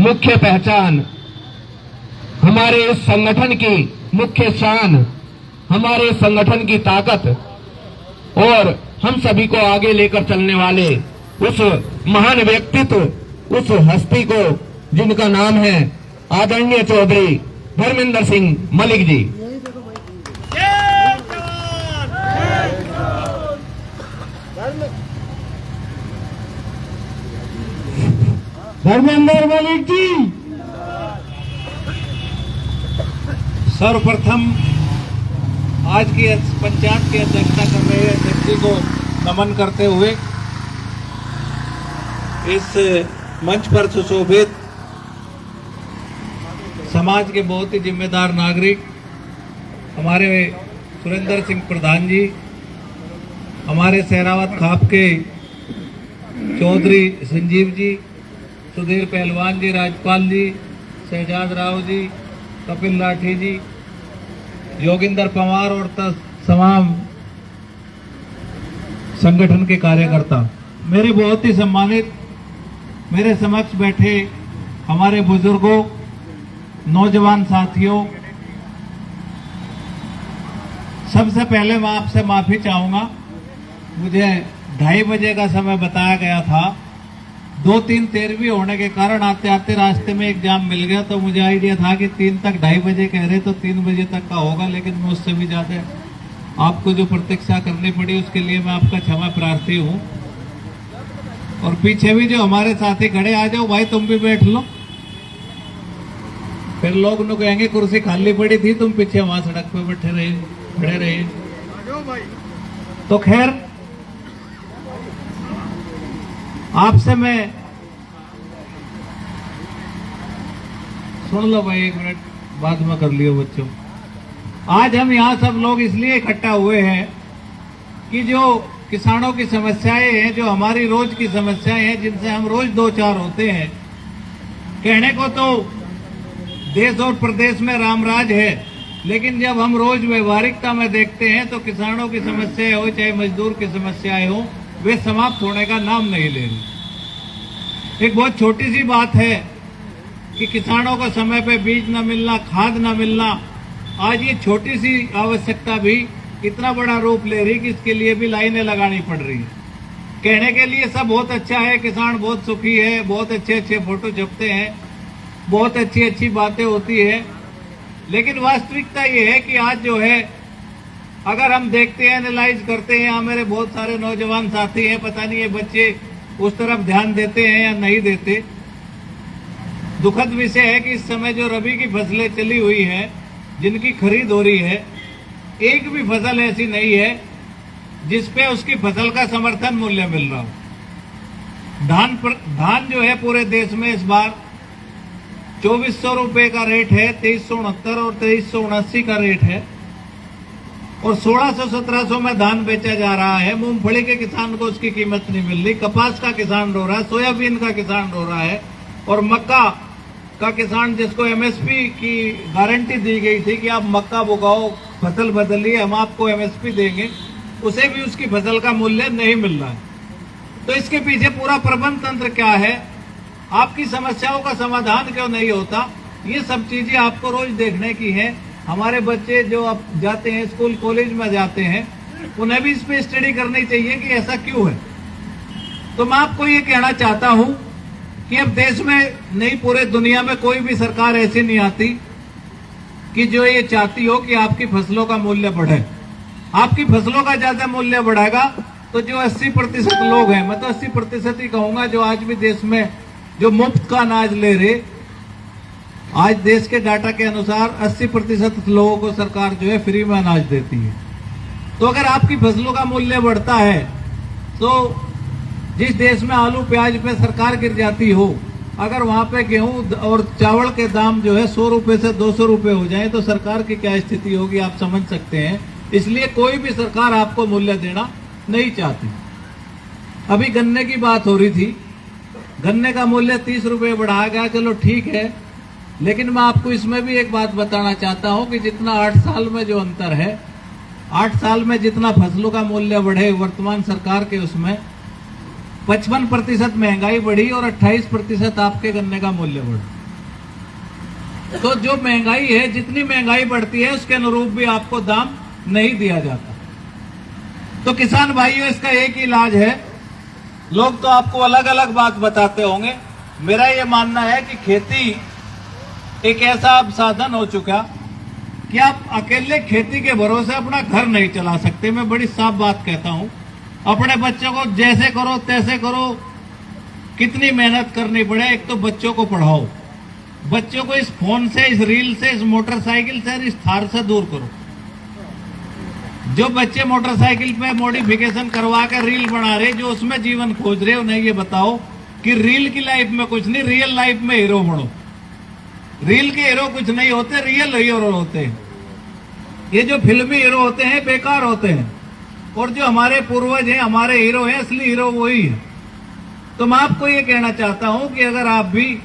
मुख्य पहचान, हमारे इस संगठन की मुख्य शान, हमारे संगठन की ताकत और हम सभी को आगे लेकर चलने वाले उस महान व्यक्तित्व, उस हस्ती को जिनका नाम है आदरणीय चौधरी धर्मेंद्र सिंह मलिक जी। धर्मेंद्र मलिक जी। सर्वप्रथम आज की पंचायत की अध्यक्षता कर रहे अध्यक्ष जी को नमन करते हुए इस मंच पर सुशोभित समाज के बहुत ही जिम्मेदार नागरिक हमारे सुरेंद्र सिंह प्रधान जी, हमारे सहरावत खाप के चौधरी संजीव जी, सुधीर पहलवान जी, राजपाल जी, शहजाद राव जी, कपिल लाठी जी, योगिंदर पवार और तमाम संगठन के कार्यकर्ता, मेरे बहुत ही सम्मानित मेरे समक्ष बैठे हमारे बुजुर्गों, नौजवान साथियों, सबसे पहले मैं आपसे माफी चाहूंगा। मुझे 2:30 बजे का समय बताया गया था। 2-3 13वीं होने के कारण आते आते रास्ते में एक जाम मिल गया, तो मुझे आइडिया था कि 3 तक 2:30 बजे कह रहे तो 3 बजे तक का होगा, लेकिन मैं उससे भी ज्यादा आपको जो प्रतीक्षा करनी पड़ी उसके लिए मैं आपका क्षमा प्रार्थी हूं। और पीछे भी जो हमारे साथी खड़े, आ जाओ भाई, तुम भी बैठ लो, फिर लोग उन्हें कहेंगे कुर्सी खाली पड़ी थी, तुम पीछे वहां सड़क पे बैठे रहे, खड़े रहे। तो खैर, आपसे मैं सुन लो भाई, 1 मिनट बाद में कर लियो बच्चों। आज हम यहाँ सब लोग इसलिए इकट्ठा हुए हैं कि जो किसानों की समस्याएं हैं, जो हमारी रोज की समस्याएं हैं, जिनसे हम रोज 2-4 होते हैं। कहने को तो देश और प्रदेश में रामराज है, लेकिन जब हम रोज व्यवहारिकता में देखते हैं तो किसानों की समस्याएं हो चाहे मजदूर की समस्याएं हो, वे समाप्त होने का नाम नहीं ले रही। एक बहुत छोटी सी बात है कि किसानों को समय पे बीज न मिलना, खाद न मिलना, आज ये छोटी सी आवश्यकता भी इतना बड़ा रूप ले रही कि इसके लिए भी लाइनें लगानी पड़ रही है। कहने के लिए सब बहुत अच्छा है, किसान बहुत सुखी है, बहुत अच्छे अच्छे फोटो छपते हैं, बहुत अच्छी अच्छी बातें होती है, लेकिन वास्तविकता ये है कि आज जो है, अगर हम देखते हैं, एनालाइज करते हैं, यहाँ मेरे बहुत सारे नौजवान साथी हैं, पता नहीं ये बच्चे उस तरफ ध्यान देते हैं या नहीं देते। दुखद विषय है कि इस समय जो रबी की फसलें चली हुई है, जिनकी खरीद हो रही है, एक भी फसल ऐसी नहीं है जिसपे उसकी फसल का समर्थन मूल्य मिल रहा हो। धान जो है पूरे देश में इस बार 2400 रुपए का रेट है, 2369 और 2379 का रेट है, और 1600-1700 में धान बेचा जा रहा है। मूंगफली के किसान को उसकी कीमत नहीं मिल रही, कपास का किसान रो रहा है, सोयाबीन का किसान रो रहा है, और मक्का का किसान जिसको एमएसपी की गारंटी दी गई थी कि आप मक्का उगाओ, फसल बदलिए, हम आपको एमएसपी देंगे, उसे भी उसकी फसल का मूल्य नहीं मिल रहा है। तो इसके पीछे पूरा प्रबंध तंत्र क्या है, आपकी समस्याओं का समाधान क्यों नहीं होता, ये सब चीजें आपको रोज देखने की है। हमारे बच्चे जो अब जाते हैं स्कूल कॉलेज में जाते हैं, उन्हें भी इस पे स्टडी करनी चाहिए कि ऐसा क्यों है। तो मैं आपको ये कहना चाहता हूं कि अब देश में नहीं, पूरे दुनिया में कोई भी सरकार ऐसी नहीं आती कि जो ये चाहती हो कि आपकी फसलों का मूल्य बढ़े। आपकी फसलों का ज्यादा मूल्य बढ़ेगा तो जो 80% लोग हैं, मैं तो 80% ही कहूंगा, जो आज भी देश में जो मुफ्त का अनाज ले रहे, आज देश के डाटा के अनुसार 80% लोगों को सरकार जो है फ्री में अनाज देती है। तो अगर आपकी फसलों का मूल्य बढ़ता है, तो जिस देश में आलू प्याज पे सरकार गिर जाती हो, अगर वहां पे गेहूं और चावल के दाम जो है 100 रुपए से 200 रुपए हो जाए, तो सरकार की क्या स्थिति होगी आप समझ सकते हैं। इसलिए कोई भी सरकार आपको मूल्य देना नहीं चाहती। अभी गन्ने की बात हो रही थी, गन्ने का मूल्य 30 रुपए बढ़ाया गया, चलो ठीक है, लेकिन मैं आपको इसमें भी एक बात बताना चाहता हूं कि जितना 8 साल में जो अंतर है, 8 साल में जितना फसलों का मूल्य बढ़े वर्तमान सरकार के उसमें, 55% महंगाई बढ़ी और 28% आपके गन्ने का मूल्य बढ़ा। तो जो महंगाई है, जितनी महंगाई बढ़ती है उसके अनुरूप भी आपको दाम नहीं दिया जाता। तो किसान भाइयों, इसका एक ही इलाज है। लोग तो आपको अलग अलग बात बताते होंगे, मेरा ये मानना है कि खेती एक ऐसा अब साधन हो चुका कि आप अकेले खेती के भरोसे अपना घर नहीं चला सकते। मैं बड़ी साफ बात कहता हूं, अपने बच्चों को जैसे करो तैसे करो, कितनी मेहनत करनी पड़े, एक तो बच्चों को पढ़ाओ, बच्चों को इस फोन से, इस रील से, इस मोटरसाइकिल से, इस थार से दूर करो। जो बच्चे मोटरसाइकिल पे मॉडिफिकेशन करवा कर रील बना रहे, जो उसमें जीवन खोज रहे, उन्हें ये बताओ कि रील की लाइफ में कुछ नहीं, रियल लाइफ में हीरो बनो। रील के हीरो कुछ नहीं होते, रियल हीरो होते हैं। ये जो फिल्मी हीरो होते हैं बेकार होते हैं, और जो हमारे पूर्वज हैं, हमारे हीरो हैं, असली हीरो वही है। तो मैं आपको ये कहना चाहता हूं कि अगर आप भी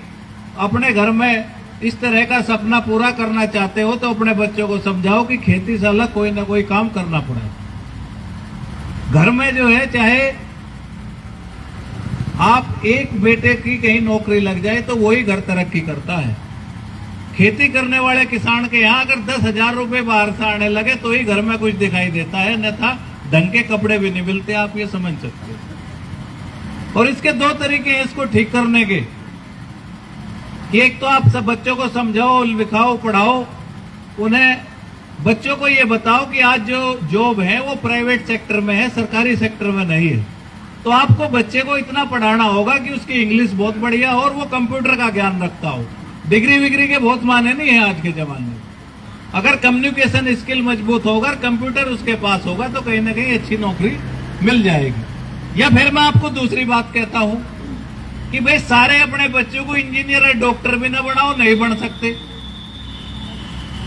अपने घर में इस तरह का सपना पूरा करना चाहते हो तो अपने बच्चों को समझाओ कि खेती से अलग कोई ना कोई काम करना पड़ेगा। घर में जो है, चाहे आप एक बेटे की कहीं नौकरी लग जाए तो वही घर तरक्की करता है। खेती करने वाले किसान के यहाँ अगर 10,000 रुपए बाहर से आने लगे तो ही घर में कुछ दिखाई देता है, अन्यथा ढंग के कपड़े भी नहीं मिलते। आप ये समझ सकते हो। और इसके दो तरीके हैं इसको ठीक करने के। एक तो आप सब बच्चों को समझाओ, लिखाओ, पढ़ाओ, उन्हें बच्चों को ये बताओ कि आज जो जॉब है वो प्राइवेट सेक्टर में है, सरकारी सेक्टर में नहीं है। तो आपको बच्चे को इतना पढ़ाना होगा कि उसकी इंग्लिश बहुत बढ़िया हो और वो कंप्यूटर का ज्ञान रखता हो। डिग्री विग्री के बहुत माने नहीं है आज के जमाने में। अगर कम्युनिकेशन स्किल मजबूत होगा, कंप्यूटर उसके पास होगा, तो कहीं ना कहीं अच्छी नौकरी मिल जाएगी। या फिर मैं आपको दूसरी बात कहता हूं कि भाई सारे अपने बच्चों को इंजीनियर और डॉक्टर भी ना बनाओ, नहीं बन सकते।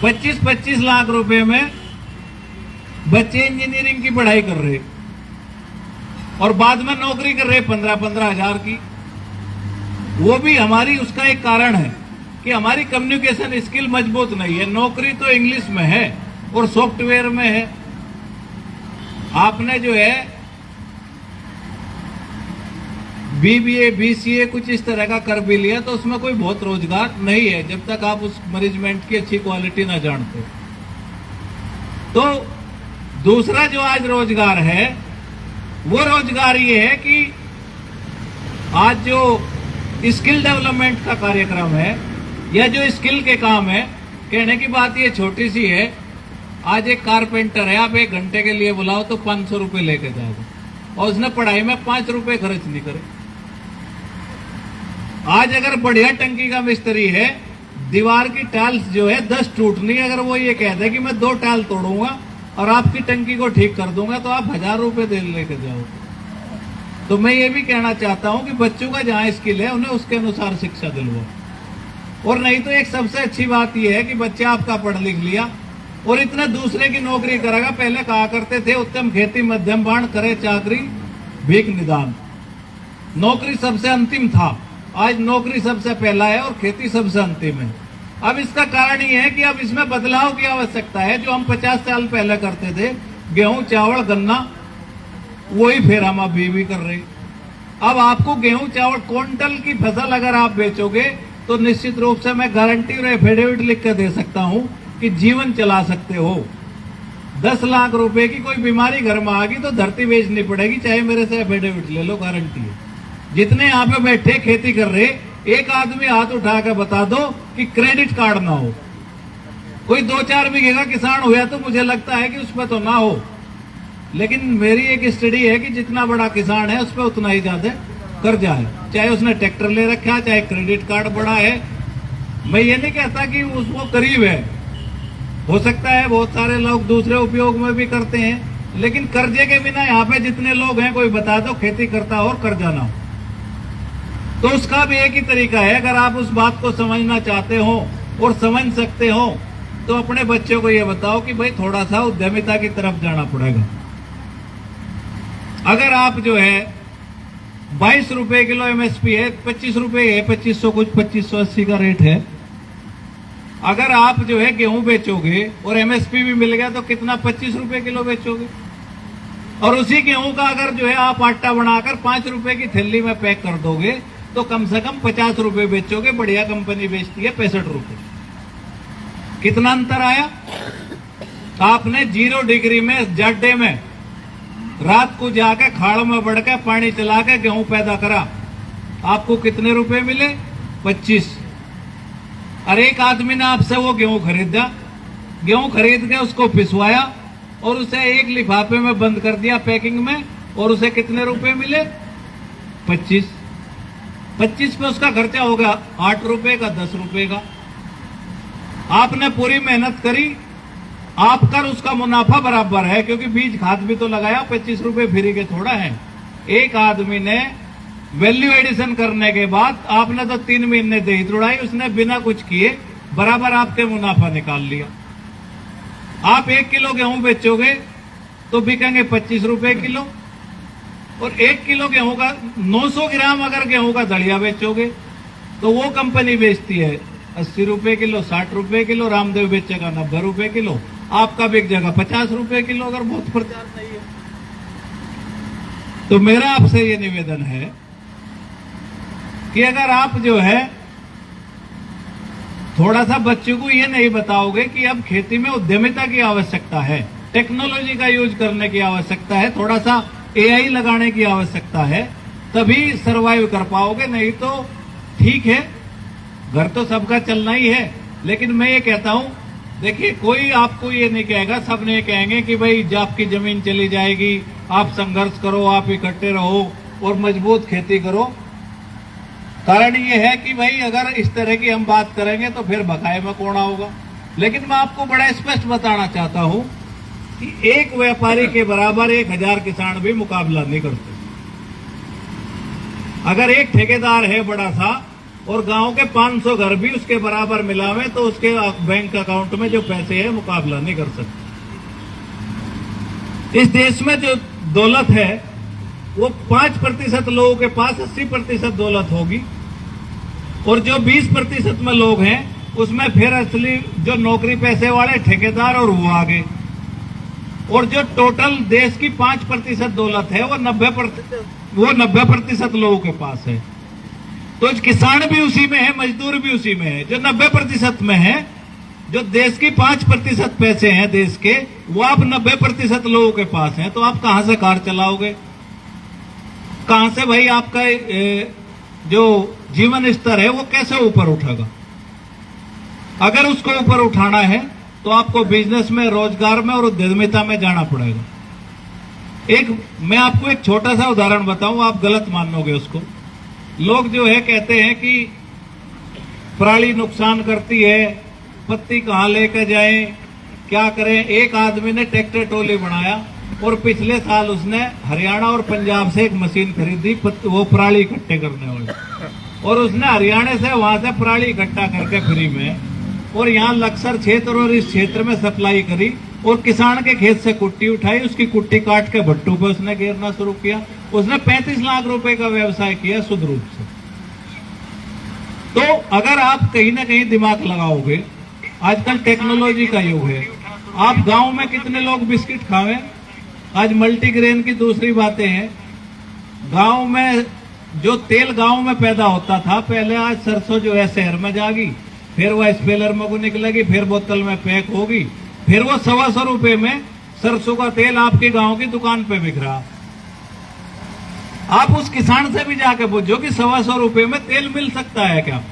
25-25 लाख रुपए में बच्चे इंजीनियरिंग की पढ़ाई कर रहे और बाद में नौकरी कर रहे 15-15 हजार की। वो भी हमारी, उसका एक कारण है कि हमारी कम्युनिकेशन स्किल मजबूत नहीं है। नौकरी तो इंग्लिश में है और सॉफ्टवेयर में है। आपने जो है बीबीए, बीसीए कुछ इस तरह का कर भी लिया तो उसमें कोई बहुत रोजगार नहीं है जब तक आप उस मैनेजमेंट की अच्छी क्वालिटी ना जानते। तो दूसरा जो आज रोजगार है वो रोजगार ये है कि आज जो स्किल डेवलपमेंट का कार्यक्रम है या जो स्किल के काम है, कहने की बात ये छोटी सी है। आज एक कारपेंटर है, आप 1 घंटे के लिए बुलाओ तो 500 रुपए लेके जाएगा और उसने पढ़ाई में 5 रुपए खर्च नहीं करे। आज अगर बढ़िया टंकी का मिस्त्री है, दीवार की टाइल्स जो है 10 टूटनी, अगर वो ये कहता है कि मैं 2 टाइल तोड़ूंगा और आपकी टंकी को ठीक कर दूंगा, तो आप 1000 रुपए दे लेके जाओ। तो मैं ये भी कहना चाहता हूं कि बच्चों का जहां स्किल है उन्हें उसके अनुसार शिक्षा दिलवाओ। और नहीं तो एक सबसे अच्छी बात यह है कि बच्चा आपका पढ़ लिख लिया और इतने दूसरे की नौकरी करेगा। पहले कहा करते थे उत्तम खेती मध्यम बाण, करे चाकरी भीख निदान। नौकरी सबसे अंतिम था, आज नौकरी सबसे पहला है और खेती सबसे अंतिम है। अब इसका कारण ये है कि अब इसमें बदलाव की आवश्यकता है। जो हम 50 साल पहले करते थे, गेहूं, चावल, गन्ना, वही फिर हम अभी भी कर रहे। अब आपको गेहूं, चावल, क्विंटल की फसल अगर आप बेचोगे तो निश्चित रूप से मैं गारंटी और एफिडेविट लिख कर दे सकता हूं कि जीवन चला सकते हो। 10 लाख रुपए की कोई बीमारी घर में आ गई तो धरती बेचनी पड़ेगी, चाहे मेरे से एफिडेविट ले लो, गारंटी है। जितने यहाँ पे बैठे खेती कर रहे, एक आदमी हाथ उठा कर बता दो कि क्रेडिट कार्ड ना हो। कोई 2-4 बीघे का किसान हुआ तो मुझे लगता है कि उस पर तो ना हो, लेकिन मेरी एक स्टडी है कि जितना बड़ा किसान है उस पर उतना ही ज्यादा कर्जा है, चाहे उसने ट्रैक्टर ले रखा है, चाहे क्रेडिट कार्ड बड़ा है। मैं ये नहीं कहता कि उसको करीब है, हो सकता है बहुत सारे लोग दूसरे उपयोग में भी करते हैं, लेकिन कर्जे के बिना यहाँ पे जितने लोग हैं, कोई बता दो खेती करता हो और कर्जा ना हो। तो उसका भी एक ही तरीका है। अगर आप उस बात को समझना चाहते हो और समझ सकते हो तो अपने बच्चों को ये बताओ कि भाई थोड़ा सा उद्यमिता की तरफ जाना पड़ेगा। अगर आप जो है 22 रुपए किलो एमएसपी है, 25 रुपए है, 2500 कुछ 2580 का रेट है। अगर आप जो है गेहूं बेचोगे और एमएसपी भी मिल गया तो कितना, 25 रुपए किलो बेचोगे। और उसी गेहूं का अगर जो है आप आटा बनाकर 5 रुपए की थैली में पैक कर दोगे तो कम से कम 50 रुपए बेचोगे। बढ़िया कंपनी बेचती है 65 रुपए। कितना अंतर आया? आपने 0 डिग्री में जाडे में रात को जाके खाड़ में बढ़ के पानी चला के गेहूं पैदा करा, आपको कितने रुपए मिले? 25। और एक आदमी ने आपसे वो गेहूं खरीदा, गेहूं खरीद के उसको पिसवाया और उसे एक लिफाफे में बंद कर दिया पैकिंग में, और उसे कितने रुपए मिले? 25। 25 पे उसका खर्चा होगा 8 रुपए का, 10 रुपए का। आपने पूरी मेहनत करी, आप कर उसका मुनाफा बराबर है, क्योंकि बीज खाद भी तो लगाया। 25 रुपए फ्री के थोड़ा है। एक आदमी ने वैल्यू एडिशन करने के बाद आपने तो 3 महीने दही तुड़ाई, उसने बिना कुछ किए बराबर आपके मुनाफा निकाल लिया। आप 1 किलो गेहूं बेचोगे तो बिकेंगे 25 रुपए किलो, और 1 किलो गेहूं का 900 ग्राम अगर गेहूं का दलिया बेचोगे तो वो कंपनी बेचती है 80 रुपए किलो, 60 रुपए किलो, रामदेव बेचेगा 90 रुपए किलो, आपका बिक जाएगा 50 रुपए किलो अगर बहुत प्रचार नहीं है। तो मेरा आपसे ये निवेदन है कि अगर आप जो है थोड़ा सा बच्चों को ये नहीं बताओगे कि अब खेती में उद्यमिता की आवश्यकता है, टेक्नोलॉजी का यूज करने की आवश्यकता है, थोड़ा सा एआई लगाने की आवश्यकता है, तभी सरवाइव कर पाओगे। नहीं तो ठीक है, घर तो सबका चलना ही है, लेकिन मैं ये कहता हूं, देखिए कोई आपको ये नहीं कहेगा, सब ने कहेंगे कि भाई आपकी जमीन चली जाएगी, आप संघर्ष करो, आप इकट्ठे रहो और मजबूत खेती करो। कारण ये है कि भाई अगर इस तरह की हम बात करेंगे तो फिर भगाए में कौन होगा। लेकिन मैं आपको बड़ा स्पष्ट बताना चाहता हूं कि एक व्यापारी के बराबर 1000 किसान भी मुकाबला नहीं करते। अगर एक ठेकेदार है बड़ा सा और गांव के 500 घर भी उसके बराबर मिलावे तो उसके बैंक अकाउंट में जो पैसे हैं मुकाबला नहीं कर सकते। इस देश में जो दौलत है वो 5% लोगों के पास 80% दौलत होगी, और जो 20% में लोग हैं उसमें फिर असली जो नौकरी पैसे वाले ठेकेदार और वो आगे, और जो टोटल देश की 5% दौलत है वो 90% लोगों के पास है। तो किसान भी उसी में है, मजदूर भी उसी में है। जो 90% में है, जो देश की 5% पैसे हैं देश के, वो आप 90% लोगों के पास हैं। तो आप कहां से कार चलाओगे? कहां से भाई आपका जो जीवन स्तर है वो कैसे ऊपर उठेगा? अगर उसको ऊपर उठाना है तो आपको बिजनेस में, रोजगार में और उद्यमिता में जाना पड़ेगा। मैं आपको एक छोटा सा उदाहरण बताऊं, आप गलत मानोगे उसको। लोग जो है कहते हैं कि पराली नुकसान करती है, पत्ती कहां लेकर जाएं, क्या करें। एक आदमी ने ट्रैक्टर ट्रॉली बनाया और पिछले साल उसने हरियाणा और पंजाब से एक मशीन खरीदी, वो पराली इकट्ठे करने वाली, और उसने हरियाणा से वहां से पराली इकट्ठा करके फ्री में, और यहाँ लक्सर क्षेत्र और इस क्षेत्र में सप्लाई करी, और किसान के खेत से कुट्टी उठाई, उसकी कुट्टी काट के भट्टू पे उसने घेरना शुरू किया। उसने 35 लाख रुपए का व्यवसाय किया शुद्ध रूप से। तो अगर आप कहीं ना कहीं दिमाग लगाओगे, आजकल टेक्नोलॉजी का युग है। आप गांव में कितने लोग बिस्किट खावे? आज मल्टीग्रेन की दूसरी बातें हैं। गांव में जो तेल गांव में पैदा होता था पहले, आज सरसों जो है शहर में जाएगी, फिर वह स्पेलर में को निकलेगी, फिर बोतल में पैक होगी, फिर वो 125 रुपए में सरसों का तेल आपके गांव की दुकान पे बिक रहा। आप उस किसान से भी जाके पूछो कि 125 रुपए में तेल मिल सकता है क्या?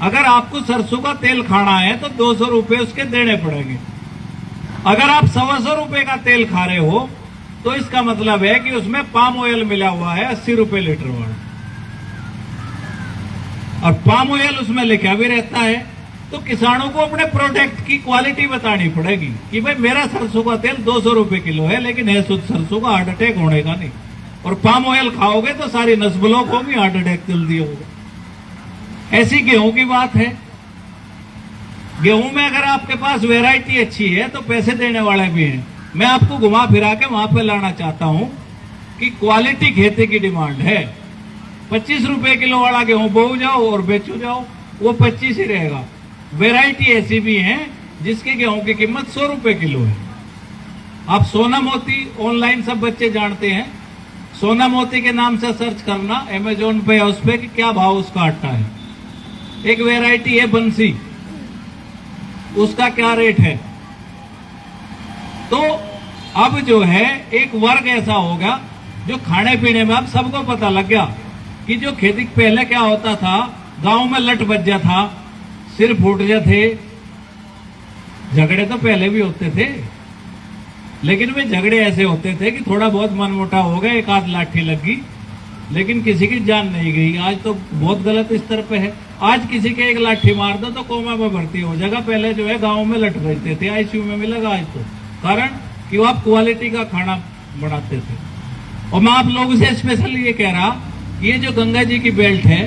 अगर आपको सरसों का तेल खाना है तो 200 रुपए उसके देने पड़ेंगे। अगर आप 125 रुपए का तेल खा रहे हो तो इसका मतलब है कि उसमें पाम ऑयल मिला हुआ है 80 रुपए लीटर वाला, और पाम ऑयल उसमें लिखा भी रहता है। तो किसानों को अपने प्रोडक्ट की क्वालिटी बतानी पड़ेगी कि भाई मेरा सरसों का तेल 200 रुपए किलो है, लेकिन है शुद्ध सरसों का, हार्ट अटैक होने का नहीं। और पाम ऑयल खाओगे तो सारी नस ब्लॉक होगी, हार्ट अटैक जल्दी होगा। ऐसी गेहूं की बात है। गेहूं में अगर आपके पास वैरायटी अच्छी है तो पैसे देने वाले भी हैं। मैं आपको घुमा फिरा के वहां पे लाना चाहता हूं कि क्वालिटी खेती की डिमांड है। 25 रुपए किलो वाला गेहूं बोओ जाओ और बेचो जाओ, वो 25 ही रहेगा। वैरायटी ऐसी भी है जिसके गेहूं की कीमत 100 रुपए किलो है। आप सोना मोती ऑनलाइन सब बच्चे जानते हैं, सोना मोती के नाम से सर्च करना अमेजोन पे या उस पे कि क्या भाव उसका आटा है। एक वैरायटी है बंसी, उसका क्या रेट है। तो अब जो है एक वर्ग ऐसा होगा जो खाने पीने में अब सबको पता लग गया कि जो खेती पहले क्या होता था, गांव में लट बज जा था, सिर फूट जा थे। झगड़े तो पहले भी होते थे, लेकिन वे झगड़े ऐसे होते थे कि थोड़ा बहुत मनमुटाव हो गया, एक आध लाठी लगी, लेकिन किसी की जान नहीं गई। आज तो बहुत गलत स्तर पे है। आज किसी के एक लाठी मार दो तो कोमा में भर्ती हो जाएगा। पहले जो है गांव में लट बजते थे, आईसीयू में मिलेगा आज तो, कारण कि वो आप क्वालिटी का खाना बनाते थे। और मैं आप लोगों से स्पेशली ये कह रहा, ये जो गंगा जी की बेल्ट है,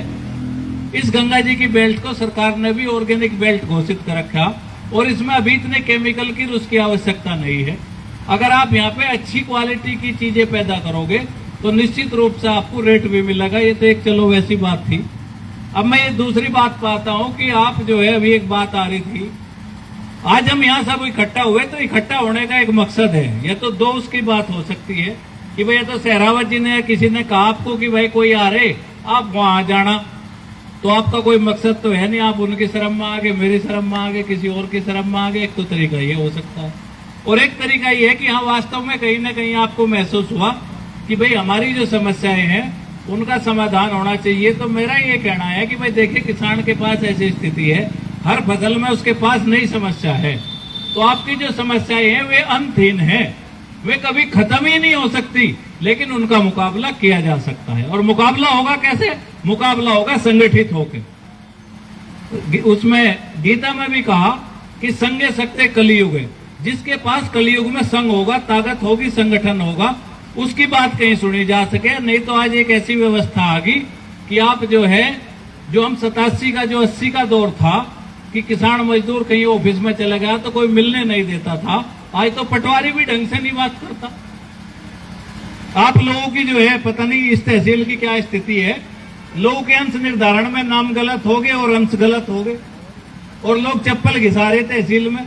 इस गंगा जी की बेल्ट को सरकार ने भी ऑर्गेनिक बेल्ट घोषित कर रखा, और इसमें अभी इतने केमिकल की उसकी आवश्यकता नहीं है। अगर आप यहाँ पे अच्छी क्वालिटी की चीजें पैदा करोगे तो निश्चित रूप से आपको रेट भी मिलेगा। ये तो एक चलो वैसी बात थी। अब मैं ये दूसरी बात पाता हूँ कि आप जो है, अभी एक बात आ रही थी, आज हम यहाँ सब इकट्ठा हुए तो इकट्ठा होने का एक मकसद है। या तो दो उसकी बात हो सकती है कि भाई, या तो सहरावत जी ने किसी ने कहा आपको कि भाई कोई आ रहे, आप वहां जाना, तो आपका कोई मकसद तो है नहीं, आप उनकी शर्म में आ गए, मेरी शर्म में आ गए, किसी और की शर्म में आ गए। एक तो तरीका ये हो सकता है, और एक तरीका ये है कि हाँ वास्तव में कहीं ना कहीं आपको महसूस हुआ कि भाई हमारी जो समस्याएं हैं उनका समाधान होना चाहिए। तो मेरा ये कहना है कि भाई देखिए, किसान के पास ऐसी स्थिति है, हर फसल में उसके पास नई समस्या है। तो आपकी जो समस्याएं हैं वे अंतहीन है, वे कभी खत्म ही नहीं हो सकती, लेकिन उनका मुकाबला किया जा सकता है। और मुकाबला होगा कैसे? मुकाबला होगा संगठित होकर। उसमें गीता में भी कहा कि संगे सकते कलियुग है। जिसके पास कलियुग में संग होगा, ताकत होगी, संगठन होगा, उसकी बात कहीं सुनी जा सके। नहीं तो आज एक ऐसी व्यवस्था आ गई कि आप जो है, जो हम 87 का जो 80 का दौर था कि किसान मजदूर कहीं ऑफिस में चला गया तो कोई मिलने नहीं देता था, आज तो पटवारी भी ढंग से नहीं बात करता। आप लोगों की जो है, पता नहीं इस तहसील की क्या स्थिति है, लोगों के अंश निर्धारण में नाम गलत हो गए और अंश गलत हो गए, और लोग चप्पल घिसा रहे तहसील में,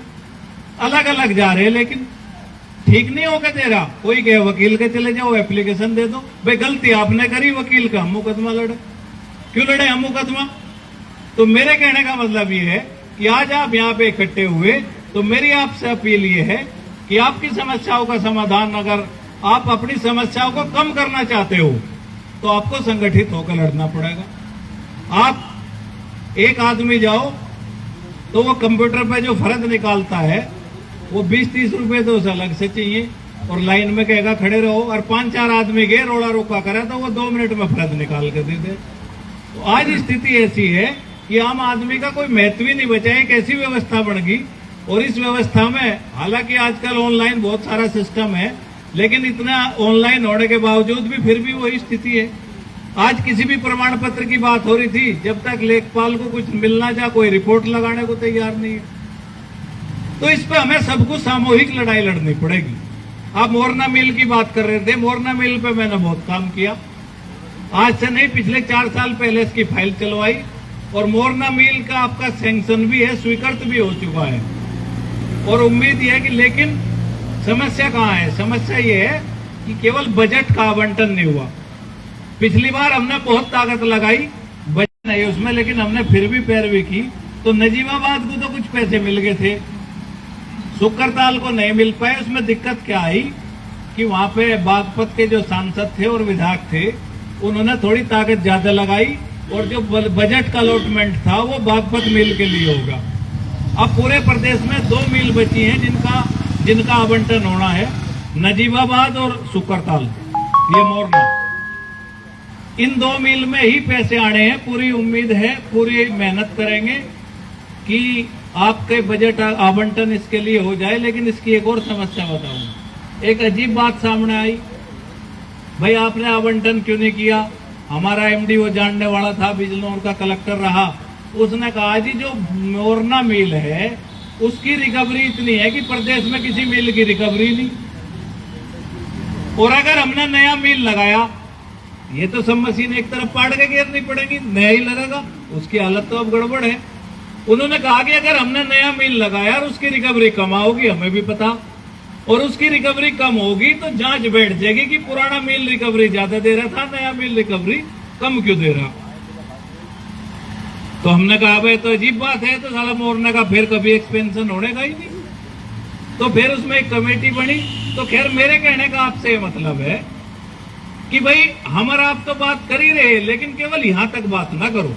अलग अलग जा रहे, लेकिन ठीक नहीं होगा दे रहा। कोई कहे वकील के चले जाओ, एप्लीकेशन दे दो, भाई गलती आपने करी, वकील का हम मुकदमा लड़े। क्यों लड़े हम मुकदमा? तो मेरे कहने का मतलब ये है कि आज आप यहाँ पे इकट्ठे हुए, तो मेरी आपसे अपील ये है कि आपकी समस्याओं का समाधान, अगर आप अपनी समस्याओं को कम करना चाहते हो तो आपको संगठित होकर लड़ना पड़ेगा। आप एक आदमी जाओ तो वो कंप्यूटर पे जो फर्ज निकालता है वो 20-30 रुपए तो उसे अलग से चाहिए, और लाइन में कहेगा खड़े रहो, और 5-4 आदमी गए रोड़ा रोका करे तो वो 2 मिनट में फर्ज निकाल के दे दे। तो आज स्थिति ऐसी है कि आम आदमी का कोई महत्व ही नहीं बचा है। एक ऐसी व्यवस्था बन गई, और इस व्यवस्था में हालांकि आजकल ऑनलाइन बहुत सारा सिस्टम है, लेकिन इतना ऑनलाइन होने के बावजूद भी फिर भी वही स्थिति है। आज किसी भी प्रमाण पत्र की बात हो रही थी, जब तक लेखपाल को कुछ मिलना जा, कोई रिपोर्ट लगाने को तैयार नहीं है। तो इस पे हमें सबको सामूहिक लड़ाई लड़नी पड़ेगी। आप मोरना मिल की बात कर रहे थे, मोरना मिल पे मैंने बहुत काम किया, आज से नहीं पिछले 4 साल पहले इसकी फाइल चलवाई, और मोरना मिल का आपका सैंक्शन भी है, स्वीकृत भी हो चुका है, और उम्मीद यह है कि, लेकिन समस्या कहाँ है? समस्या ये है कि केवल बजट का आवंटन नहीं हुआ। पिछली बार हमने बहुत ताकत लगाई, बजट नहीं उसमें, लेकिन हमने फिर भी पैरवी की। तो नजीबाबाद को तो कुछ पैसे मिल गए थे, सुकरताल को नहीं मिल पाए। उसमें दिक्कत क्या आई कि वहां पे बागपत के जो सांसद थे और विधायक थे, उन्होंने थोड़ी ताकत ज्यादा लगाई, और जो बजट का अलॉटमेंट था वो बागपत मिल के लिए होगा। अब पूरे प्रदेश में 2 मिल बची हैं जिनका आवंटन होना है, नजीबाबाद और सुकरताल, ये मोरना। इन 2 मिल में ही पैसे आने हैं। पूरी उम्मीद है, पूरी मेहनत करेंगे कि आपके बजट आवंटन इसके लिए हो जाए। लेकिन इसकी एक और समस्या बताऊं, एक अजीब बात सामने आई, भाई आपने आवंटन क्यों नहीं किया? हमारा एमडी वो जानने वाला था, बिजनौर का कलेक्टर रहा, उसने कहा जी जो मोरना मिल है उसकी रिकवरी इतनी है कि प्रदेश में किसी मिल की रिकवरी नहीं, और अगर हमने नया मिल लगाया, ये तो सब मशीन एक तरफ पाड़ के गिरनी पड़ेगी, नया ही लगेगा, उसकी हालत तो अब गड़बड़ है। उन्होंने कहा कि अगर हमने नया मिल लगाया और उसकी रिकवरी कम होगी, हमें भी पता, और उसकी रिकवरी कम होगी तो जांच बैठ जाएगी कि पुराना मिल रिकवरी ज्यादा दे रहा था, नया मिल रिकवरी कम क्यों दे रहा। तो हमने कहा भाई तो अजीब बात है, तो साला मोरने का फिर कभी एक्सपेंशन होने का ही नहीं। तो फिर उसमें एक कमेटी बनी। तो खैर मेरे कहने का आपसे ये मतलब है कि भाई हम और आप तो बात कर ही रहे, लेकिन केवल यहां तक बात ना करो।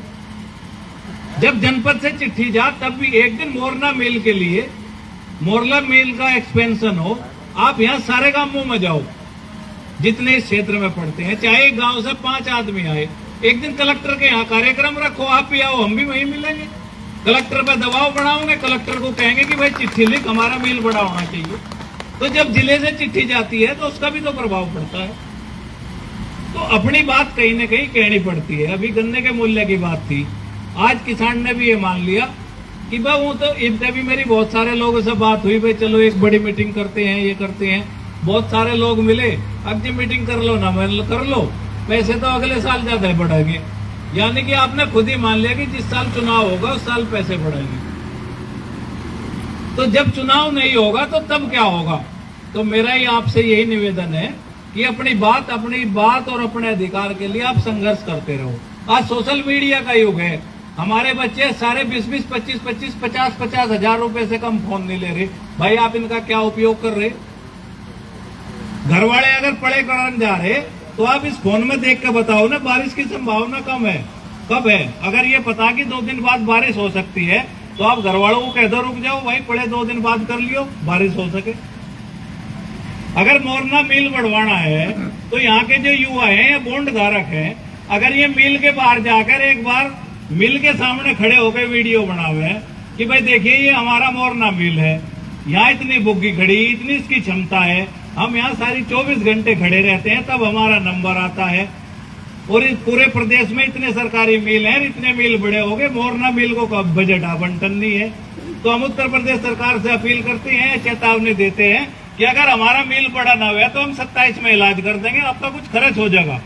जब जनपद से चिट्ठी जा तब भी एक दिन मोरना मिल के लिए, मोरला मिल का एक्सपेंशन हो, आप यहां सारे गांवों में जाओ जितने इस क्षेत्र में पड़ते हैं, चाहे एक गांव से 5 आदमी आए, एक दिन कलेक्टर के यहाँ कार्यक्रम रखो, आप भी आओ, हम भी वहीं मिलेंगे। कलेक्टर पर दबाव बढ़ाओगे, कलेक्टर को कहेंगे कि भाई चिट्ठी लिख, हमारा मिल बड़ा होना चाहिए। तो जब जिले से चिट्ठी जाती है तो उसका भी तो प्रभाव पड़ता है। तो अपनी बात कहीं ना कहीं कहनी पड़ती है। अभी गन्ने के मूल्य की बात थी, आज किसान ने भी ये मान लिया कि भाई वो तो इनसे भी मेरी बहुत सारे लोगों से बात हुई, भाई चलो एक बड़ी मीटिंग करते हैं, ये करते हैं। बहुत सारे लोग मिले, अब जी मीटिंग कर लो ना कर लो, पैसे तो अगले साल ज्यादा बढ़ेंगे। यानी कि आपने खुद ही मान लिया कि जिस साल चुनाव होगा उस साल पैसे बढ़ेंगे। तो जब चुनाव नहीं होगा तो तब क्या होगा। तो मेरा ही आपसे यही निवेदन है कि अपनी बात और अपने अधिकार के लिए आप संघर्ष करते रहो। आज सोशल मीडिया का युग है, हमारे बच्चे सारे 20-20, 25-25, 50-50 हजार रुपए से कम फोन नहीं ले रहे। भाई आप इनका क्या उपयोग कर रहे। घर वाले अगर पढ़े करने जा रहे तो आप इस फोन में देख के बताओ ना, बारिश की संभावना कम है, कब है। अगर ये पता कि 2 दिन बाद बारिश हो सकती है तो आप घर वालों को कह दो रुक जाओ भाई, पढ़े 2 दिन बाद कर लियो, बारिश हो सके। अगर मोरना मिल बढ़वाना है तो यहाँ के जो युवा हैं या बॉन्ड धारक हैं, अगर ये मिल के बाहर जाकर एक बार मिल के सामने खड़े होकर वीडियो बनावे कि भाई देखिए ये हमारा मोरना मिल है, यहाँ इतनी बुग्गी खड़ी, इतनी इसकी क्षमता है, हम यहाँ सारी 24 घंटे खड़े रहते हैं तब हमारा नंबर आता है, और इस पूरे प्रदेश में इतने सरकारी मिल हैं, इतने मिल बड़े हो गए, मोरना मिल को कब बजट आवंटन नहीं है। तो हम उत्तर प्रदेश सरकार से अपील करते हैं, चेतावनी देते हैं कि अगर हमारा मिल बड़ा ना हुआ तो हम 27 में इलाज कर देंगे, आपका कुछ खर्च हो जाएगा।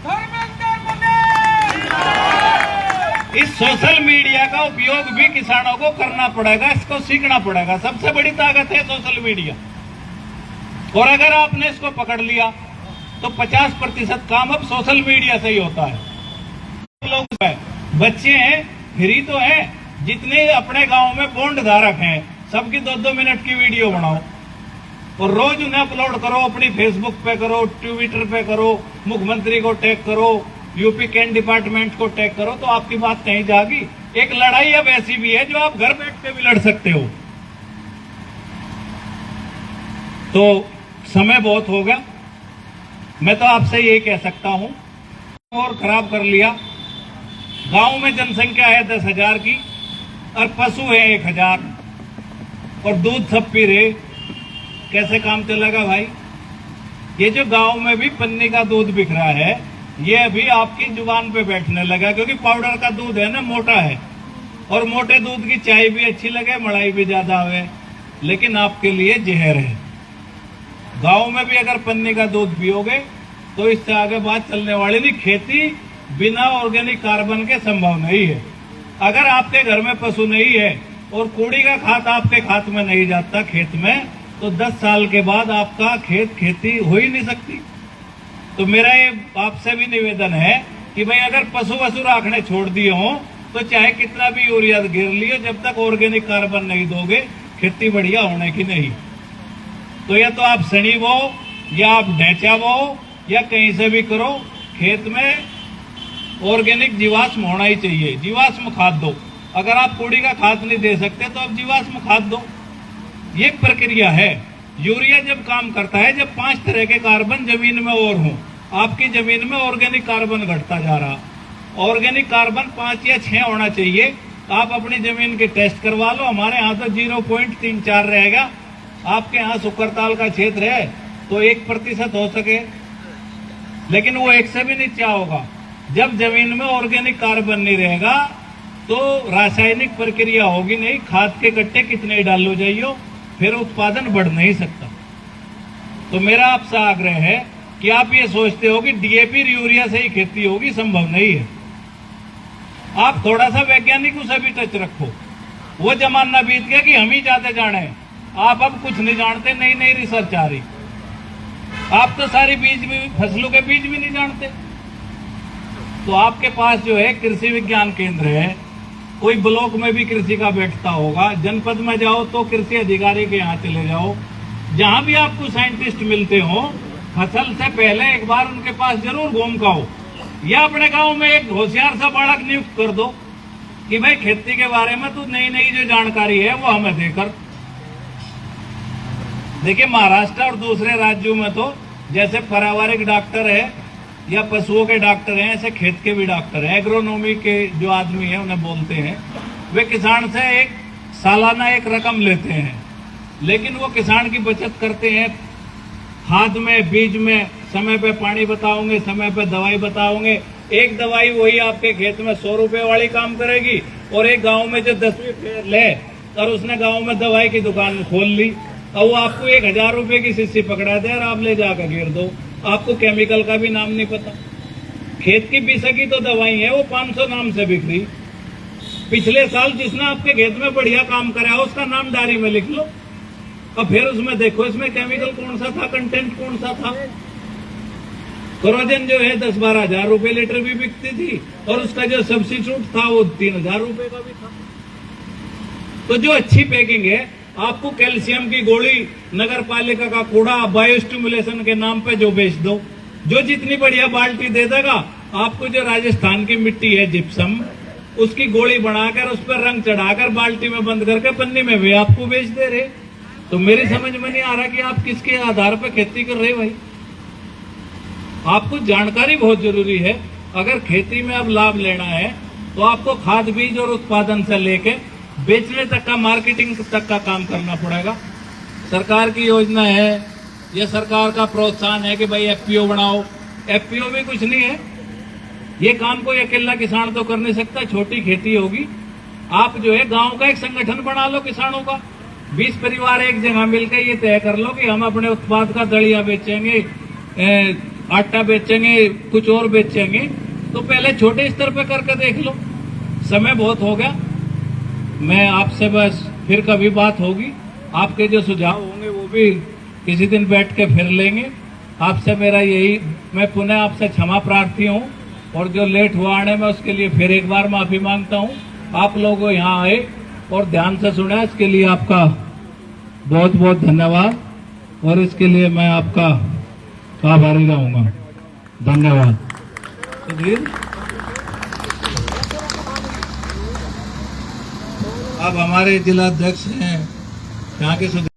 इस सोशल मीडिया का उपयोग भी किसानों को करना पड़ेगा, इसको सीखना पड़ेगा। सबसे बड़ी ताकत है सोशल मीडिया, और अगर आपने इसको पकड़ लिया तो 50% काम अब सोशल मीडिया से ही होता है। लोग बच्चे हैं, फ्री तो हैं, जितने अपने गांव में बॉन्ड धारक हैं सबकी 2-2 मिनट की वीडियो बनाओ और रोज उन्हें अपलोड करो, अपनी फेसबुक पे करो, ट्विटर पे करो, मुख्यमंत्री को टैग करो, यूपी कैन डिपार्टमेंट को टैग करो, तो आपकी बात कहीं जाएगी। एक लड़ाई अब ऐसी भी है जो आप घर बैठ के भी लड़ सकते हो। तो समय बहुत हो गया, मैं तो आपसे यही कह सकता हूं, और खराब कर लिया। गांव में जनसंख्या है 10,000 की और पशु है 1,000 और दूध सब पी रहे, कैसे काम चलेगा भाई। ये जो गांव में भी पन्नी का दूध बिक रहा है ये अभी आपकी जुबान पे बैठने लगा, क्योंकि पाउडर का दूध है ना, मोटा है, और मोटे दूध की चाय भी अच्छी लगे, मलाई भी ज्यादा आवे, लेकिन आपके लिए जहर है। गांव में भी अगर पन्नी का दूध पियोगे तो इससे आगे बात चलने वाली नहीं। खेती बिना ऑर्गेनिक कार्बन के संभव नहीं है। अगर आपके घर में पशु नहीं है और कूड़ी का खाद आपके खात में नहीं जाता खेत में, तो 10 साल के बाद आपका खेती हो ही नहीं सकती। तो मेरा ये आपसे भी निवेदन है कि भाई अगर पशु वसु रखने छोड़ दिए हो तो चाहे कितना भी यूरिया गिर लियो, जब तक ऑर्गेनिक कार्बन नहीं दोगे खेती बढ़िया होने की नहीं। तो या तो आप सनी बो या आप ढैचा बो या कहीं से भी करो, खेत में ऑर्गेनिक जीवाश्म होना ही चाहिए। जीवाश्म खाद दो, अगर आप कूड़ी का खाद नहीं दे सकते तो आप जीवाश्म खाद दो। ये एक प्रक्रिया है। यूरिया जब काम करता है जब 5 तरह के कार्बन जमीन में और हों। आपकी जमीन में ऑर्गेनिक कार्बन घटता जा रहा, ऑर्गेनिक कार्बन 5 या 6 होना चाहिए। आप अपनी जमीन के टेस्ट करवा लो, हमारे यहाँ तो 0.34 रहेगा। आपके यहाँ सुकरताल का क्षेत्र है तो 1% हो सके, लेकिन वो 1 से भी नीचे होगा। जब जमीन में ऑर्गेनिक कार्बन नहीं रहेगा तो रासायनिक प्रक्रिया होगी नहीं, खाद के कट्टे कितने डालो जाइयो, फिर उत्पादन बढ़ नहीं सकता। तो मेरा आपसे आग्रह है कि आप ये सोचते हो कि डीएपी यूरिया से ही खेती होगी, संभव नहीं है। आप थोड़ा सा वैज्ञानिकों से भी टच रखो। वो जमाना बीत गया कि हम ही जाते जाने, आप अब कुछ नहीं जानते, नई नई रिसर्च आ रही। आप तो सारी बीज भी, फसलों के बीज भी नहीं जानते। तो आपके पास जो है कृषि विज्ञान केंद्र है, कोई ब्लॉक में भी कृषि का बैठता होगा, जनपद में जाओ तो कृषि अधिकारी के यहाँ चले जाओ, जहां भी आपको साइंटिस्ट मिलते हो, फसल से पहले एक बार उनके पास जरूर घूम का हो, या अपने गांव में एक होशियार सा बालक नियुक्त कर दो कि भाई खेती के बारे में तो नई नई जो जानकारी है वो हमें देकर। देखिए महाराष्ट्र और दूसरे राज्यों में तो जैसे पारिवारिक डॉक्टर है या पशुओं के डॉक्टर हैं, ऐसे खेत के भी डॉक्टर हैं। एग्रोनॉमी के जो आदमी हैं उन्हें बोलते हैं, वे किसान से एक सालाना एक रकम लेते हैं, लेकिन वो किसान की बचत करते हैं। खाद में, बीज में समय पे पानी बताओगे, समय पे दवाई बताओगे। एक दवाई वही आपके खेत में 100 रुपए वाली काम करेगी, और एक गांव में जो 10वीं फेर ले और उसने गांव में दवाई की दुकान खोल ली और वो आपको 1000 रुपए की शीशी पकड़ा दे और आप ले जाकर गिर दो। आपको केमिकल का भी नाम नहीं पता। खेत की बिसकी तो दवाई है, वो 500 नाम से बिक रही। पिछले साल जिसने आपके खेत में बढ़िया काम करा उसका नाम डायरी में लिख लो और फिर उसमें देखो इसमें केमिकल कौन सा था, कंटेंट कौन सा था। कोरोजन जो है 10-12 हजार रुपए लीटर भी बिकती थी, और उसका जो सब्सिट्यूट था वो 3000 रुपए का भी था। तो जो अच्छी पैकिंग है, आपको कैल्शियम की गोली नगर पालिका का कूड़ा बायो स्टिमुलेशन के नाम पे जो बेच दो, जो जितनी बढ़िया बाल्टी दे देगा, आपको जो राजस्थान की मिट्टी है जिप्सम, उसकी गोली बनाकर उस पर रंग चढ़ाकर बाल्टी में बंद करके पन्नी में वे आपको बेच दे रहे। तो मेरी समझ में नहीं आ रहा कि आप किसके आधार पर खेती कर रहे भाई। आपको जानकारी बहुत जरूरी है। अगर खेती में अब लाभ लेना है तो आपको खाद बीज और उत्पादन से लेके बेचने तक का, मार्केटिंग तक का काम करना पड़ेगा। सरकार की योजना है, यह सरकार का प्रोत्साहन है कि भाई एफपीओ बनाओ। एफपीओ भी कुछ नहीं है, ये काम कोई अकेला किसान तो कर नहीं सकता। छोटी खेती होगी, आप जो है गांव का एक संगठन बना लो किसानों का। 20 परिवार एक जगह मिलकर ये तय कर लो कि हम अपने उत्पाद का दलिया बेचेंगे, आटा बेचेंगे, कुछ और बेचेंगे। तो पहले छोटे स्तर पर करके देख लो। समय बहुत हो गया, मैं आपसे बस फिर कभी बात होगी। आपके जो सुझाव होंगे वो भी किसी दिन बैठ के फिर लेंगे। आपसे मेरा यही, मैं पुनः आपसे क्षमा प्रार्थी हूँ, और जो लेट हुआ आने में उसके लिए फिर एक बार माफी मांगता हूँ। आप लोग यहाँ आए और ध्यान से सुना, इसके लिए आपका बहुत बहुत धन्यवाद, और इसके लिए मैं आपका आभारी रहूंगा। धन्यवाद। सुधीर, अब हमारे जिला अध्यक्ष हैं यहाँ के